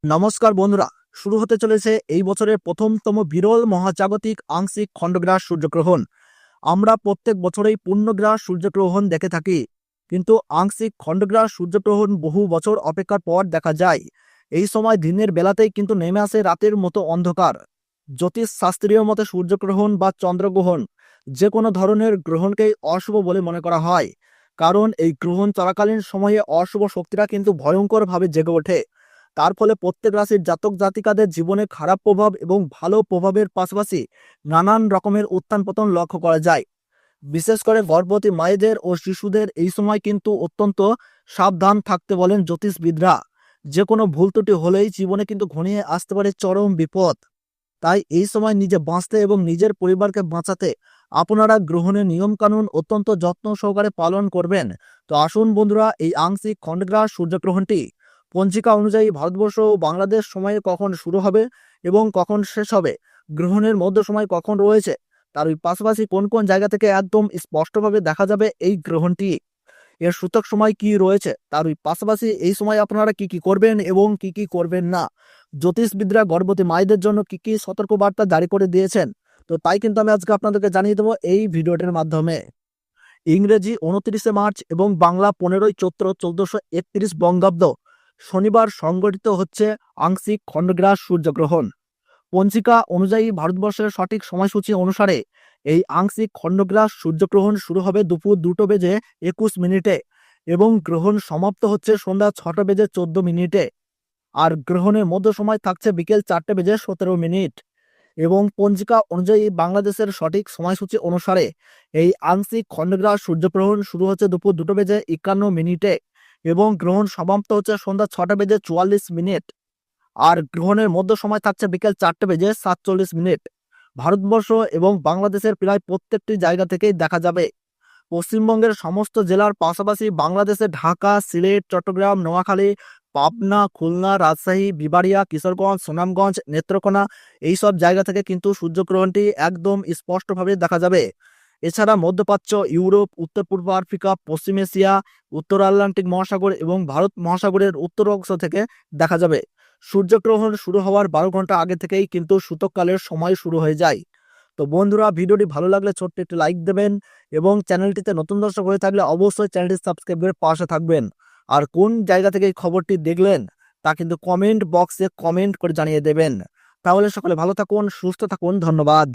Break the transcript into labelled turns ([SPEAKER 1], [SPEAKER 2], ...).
[SPEAKER 1] নমস্কার বন্ধুরা, শুরু হতে চলেছে এই বছরের প্রথমতম বিরল মহাজাগতিক আংশিক খণ্ডগ্রাস সূর্যগ্রহণ। আমরা প্রত্যেক বছরেই পূর্ণগ্রাস সূর্যগ্রহণ দেখে থাকি, কিন্তু আংশিক খণ্ডগ্রাস সূর্যগ্রহণ বহু বছর অপেক্ষার পর দেখা যায়। এই সময় দিনের বেলাতেই কিন্তু নেমে আসে রাতের মতো অন্ধকার। জ্যোতিষ শাস্ত্রীয় মতে সূর্যগ্রহণ বা চন্দ্রগ্রহণ যে কোনো ধরনের গ্রহণকেই অশুভ বলে মনে করা হয়, কারণ এই গ্রহণ চলাকালীন সময়ে অশুভ শক্তিরা কিন্তু ভয়ঙ্করভাবে জেগে ওঠে। তার ফলে প্রত্যেক রাশির জাতক জাতিকাদের জীবনে খারাপ প্রভাব এবং ভালো প্রভাবের পাশাপাশি নানান রকমের উত্থান পতন লক্ষ্য করা যায়। বিশেষ করে গর্ভবতী মায়েদের ও শিশুদের এই সময় কিন্তু অত্যন্ত সাবধান থাকতে বলেন জ্যোতিষবিদরা। যে কোনো ভুল ত্রুটি হলেই জীবনে কিন্তু ঘনিয়ে আসতে পারে চরম বিপদ। তাই এই সময় নিজে বাঁচতে এবং নিজের পরিবারকে বাঁচাতে আপনারা গ্রহণের নিয়মকানুন অত্যন্ত যত্ন সহকারে পালন করবেন। তো আসুন বন্ধুরা, এই আংশিক খণ্ডগ্রাস সূর্যগ্রহণটি পঞ্জিকা অনুযায়ী ভারতবর্ষ ও বাংলাদেশ সময়ে কখন শুরু হবে এবং কখন শেষ হবে, গ্রহণের মধ্য সময় কখন রয়েছে, তার পাশাপাশি কোন কোন জায়গা থেকে একদম স্পষ্টভাবে দেখা যাবে এই গ্রহণটি, এর সূতক সময় কি রয়েছে, তার পাশাপাশি এই সময় আপনারা কি কি করবেন এবং কি কি করবেন না, জ্যোতিষবিদরা গর্ভবতী মায়েদের জন্য কি কি সতর্কবার্তা জারি করে দিয়েছেন, তো তাই কিন্তু আমি আজকে আপনাদেরকে জানিয়ে দেবো এই ভিডিওটির মাধ্যমে। ইংরেজি 29শে মার্চ এবং বাংলা 15ই চৈত্র 1431 বঙ্গাব্দ শনিবার সংগঠিত হচ্ছে আংশিক খণ্ডগ্রাস সূর্যগ্রহণ। পঞ্জিকা অনুযায়ী ভারতবর্ষের সঠিক সময়সূচি অনুসারে এই আংশিক খণ্ডগ্রাস সূর্যগ্রহণ শুরু হবে দুপুর 2:21 এবং গ্রহণ সমাপ্ত হচ্ছে সন্ধ্যা 6:14 আর গ্রহণের মধ্য সময় থাকছে বিকেল 4:17 এবং পঞ্জিকা অনুযায়ী বাংলাদেশের সঠিক সময়সূচি অনুসারে এই আংশিক খণ্ডগ্রাস সূর্যগ্রহণ শুরু হচ্ছে দুপুর 2:51 এবং গ্রহণ সমাপ্ত হচ্ছে সন্ধ্যা 6:44 আর গ্রহণের মধ্য সময় থাকছে বিকেল 4:47। ভারতবর্ষ এবং বাংলাদেশের প্রায় প্রত্যেকটি জায়গা থেকেই দেখা যাবে। পশ্চিমবঙ্গের সমস্ত জেলার পাশাপাশি বাংলাদেশের ঢাকা, সিলেট, চট্টগ্রাম, নোয়াখালী, পাবনা, খুলনা, রাজশাহী, বিবাড়িয়া, কিশোরগঞ্জ, সুনামগঞ্জ, নেত্রকোনা এই সব জায়গা থেকে কিন্তু সূর্যগ্রহণটি একদম স্পষ্টভাবে দেখা যাবে। এছাড়া মধ্যপ্রাচ্য, ইউরোপ, উত্তর পূর্ব আফ্রিকা, পশ্চিম এশিয়া, উত্তর আটলান্টিক মহাসাগর এবং ভারত মহাসাগরের উত্তর অংশ থেকে দেখা যাবে। সূর্যগ্রহণ শুরু হওয়ার 12 ঘন্টা আগে থেকেই কিন্তু সূতককালের সময় শুরু হয়ে যায়। তো বন্ধুরা, ভিডিওটি ভালো লাগলে ছোট্ট একটি লাইক দেবেন এবং চ্যানেলটিতে নতুন দর্শক হয়ে থাকলে অবশ্যই চ্যানেলটি সাবস্ক্রাইব করে পাশে থাকবেন। আর কোন জায়গা থেকে এই খবরটি দেখলেন তা কিন্তু কমেন্ট বক্সে কমেন্ট করে জানিয়ে দেবেন। তাহলে সকলে ভালো থাকুন, সুস্থ থাকুন, ধন্যবাদ।